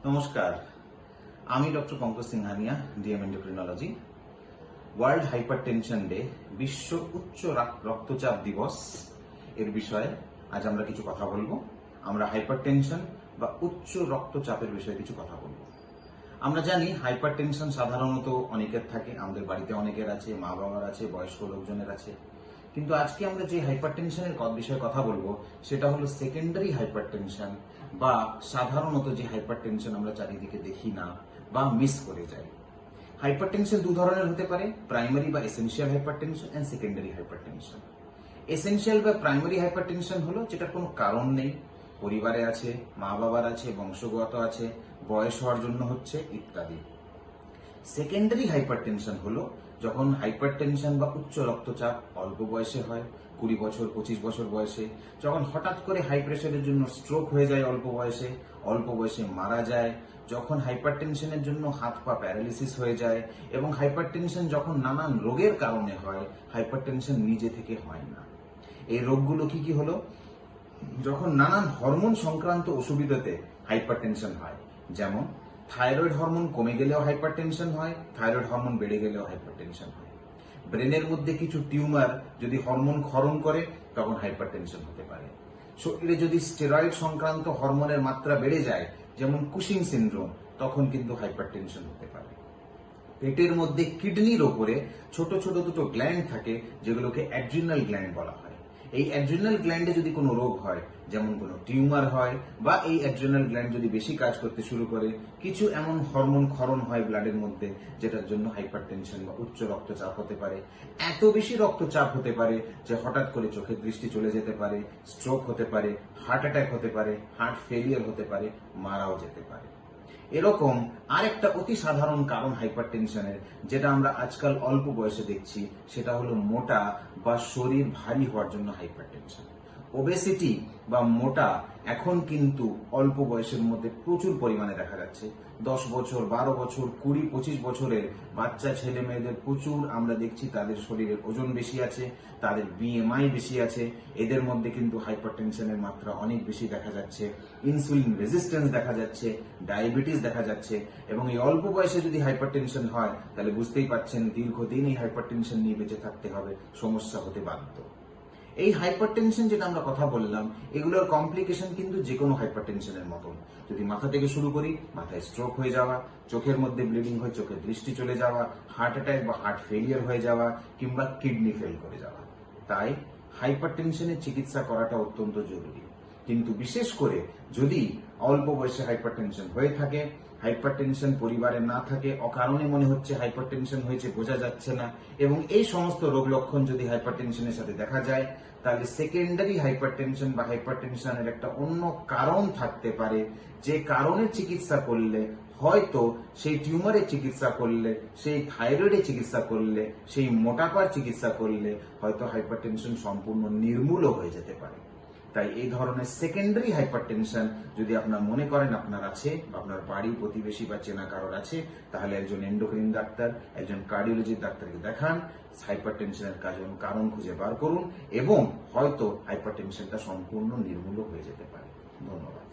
নমস্কার, আমি doctor Pankaj Singhania, DM endocrinology. World hypertension day, বিশ্ব উচ্চ রক্তচাপ দিবস এর বিষয়ে আজ আমরা কিছু কথা বলবো। আমরা হাইপারটেনশন বা উচ্চ রক্তচাপের বিষয়ে কিছু কথা বলবো। আমরা জানি হাইপারটেনশন সাধারণত অনেকের থাকে, আমাদের বাড়িতে অনেকের আছে, মা বাবার আছে, বয়স্ক লোকজনের আছে। কিন্তু আজকে আমরা যে হাইপারটেনশনের বিষয়ে কথা বলবো সেটা হলো সেকেন্ডারি হাইপারটেনশন, বা সাধারণত যে হাইপারটেনশন আমরা চারিদিকে দেখি না বা মিস করে যাই। হাইপারটেনশন দু ধরনের হতে পারে, প্রাইমারি বা essential hypertension and secondary hypertension. Essential বা প্রাইমারি হাইপারটেনশন হলো যেটার কোনো কারণ নেই, পরিবারে আছে, মা বাবার আছে, বংশগত আছে, বয়স হওয়ার জন্য হচ্ছে, ইত্যাদি। সেকেন্ডারি হাইপারটেনশন হলো যখন হাইপারটেনশন বা উচ্চ রক্তচাপ অল্প বয়সে হয়, 20 বছর 25 বছর বয়সে, যখন হঠাৎ করে হাই প্রেশারের জন্য স্ট্রোক হয়ে যায় অল্প বয়সে মারা যায়, যখন হাইপারটেনশনের জন্য হাত পা প্যারালিসিস হয়ে যায়, এবং হাইপারটেনশন যখন নানান রোগের কারণে হয়, হাইপারটেনশন নিজে থেকে হয় না। এই রোগগুলো কি কি হলো? যখন নানান হরমোন সংক্রান্ত অসুবিধাতে হাইপারটেনশন হয়, যেমন থাইরয়েড হরমোন কমে গেলেও হাইপারটেনশন হয়, থাইরয়েড হরমোন বেড়ে গেলেও হাইপারটেনশন হয়। ব্রেনের মধ্যে কিছু টিউমার যদি হরমোন ক্ষরণ করে তখন হাইপারটেনশন হতে পারে। শরীরে যদি স্টেরয়েড সংক্রান্ত হরমোনের মাত্রা বেড়ে যায়, যেমন কুশিং সিনড্রোম, তখন কিন্তু হাইপারটেনশন হতে পারে। পেটের মধ্যে কিডনির ওপরে ছোট ছোট দুটো গ্ল্যান্ড থাকে, যেগুলোকে অ্যাড্রিনাল গ্ল্যান্ড বলা হয়। এই অ্যাড্রিনাল গ্ল্যান্ডে যদি কোনো রোগ হয়, যেমন কোনো টিউমার হয়, বা এই অ্যাড্রিনাল গ্ল্যান্ড যদি বেশি কাজ করতে শুরু করে, কিছু এমন হরমোন ক্ষরণ হয় ব্লাডের মধ্যে, যেটার জন্য হাইপারটেনশন বা উচ্চ রক্তচাপ হতে পারে। এত বেশি রক্তচাপ হতে পারে যে হঠাৎ করে চোখের দৃষ্টি চলে যেতে পারে, স্ট্রোক হতে পারে, হার্ট অ্যাটাক হতে পারে, হার্ট ফেলিয়ার হতে পারে, মারাও যেতে পারে। এরকম আরেকটা অতি সাধারণ কারণ হাইপারটেনশনের, যেটা আমরা আজকাল অল্প বয়সে দেখছি, সেটা হলো মোটা বা শরীর ভারী হওয়ার জন্য হাইপারটেনশন। ওবেসিটি বা মোটা এখন কিন্তু অল্প বয়সের মধ্যে প্রচুর পরিমাণে দেখা যাচ্ছে। 10 বছর, 12 বছর, 20, 25 বছরের বাচ্চা ছেলে মেয়েদের প্রচুর আমরা দেখছি তাদের শরীরের ওজন বেশি আছে, তাদের বিএমআই বেশি আছে। এদের মধ্যে কিন্তু হাইপারটেনশনের মাত্রা অনেক বেশি দেখা যাচ্ছে, ইনসুলিন রেজিস্ট্যান্স দেখা যাচ্ছে, ডায়াবেটিস দেখা যাচ্ছে। এবং এই অল্প বয়সে যদি হাইপারটেনশন হয়, তাহলে বুঝতেই পারছেন দীর্ঘদিন এই হাইপারটেনশন নিয়ে বেঁচে থাকতে হবে, সমস্যা হতে বাধ্য। এই হাইপারটেনশন যেটা আমরা কথা বললাম, এগুলোর কমপ্লিকেশন কিন্তু যে কোনো হাইপারটেনশনের মতন। যদি মাথা থেকে শুরু করি, মাথায় স্ট্রোক হয়ে যাওয়া, চোখের মধ্যে ব্লিডিং হয়ে চোখের দৃষ্টি চলে যাওয়া, হার্ট অ্যাটাক বা হার্ট ফেলিয়ার হয়ে যাওয়া, কিংবা কিডনি ফেল করে যাওয়া। তাই হাইপারটেনশনের চিকিৎসা করাটা অত্যন্ত জরুরি। কিন্তু বিশেষ করে যদি অল্প বয়সে হাইপারটেনশন হয়ে থাকে, হাইপারটেনশন পরিবারে না থাকে, অকারণে মনে হচ্ছে হাইপারটেনশন হয়েছে, বোঝা যাচ্ছে না, এবং এই সমস্ত রোগ লক্ষণ যদি হাইপারটেনশনের সাথে দেখা যায়, তাহলে সেকেন্ডারি হাইপারটেনশন বা হাইপারটেনশনের একটা অন্য কারণ থাকতে পারে, যে কারণের চিকিৎসা করলে হয়তো সেই টিউমারের চিকিৎসা করলে, সেই থাইরয়েডের চিকিৎসা করলে, সেই মোটাপার চিকিৎসা করলে হয়তো হাইপারটেনশন সম্পূর্ণ নির্মূল হয়ে যেতে পারে। তাই এই ধরনের সেকেন্ডারি হাইপারটেনশন যদি আপনার মনে করেন আপনার আছে, বা আপনার বাড়ি প্রতিবেশী বা চেনা কারোর আছে, তাহলে একজন এন্ডোক্রিন ডাক্তার, একজন কার্ডিওলজির ডাক্তারকে দেখান, হাইপারটেনশনের কারণ খুঁজে বার করুন, এবং হয়তো হাইপারটেনশনটা সম্পূর্ণ নির্মূল হয়ে যেতে পারে। ধন্যবাদ।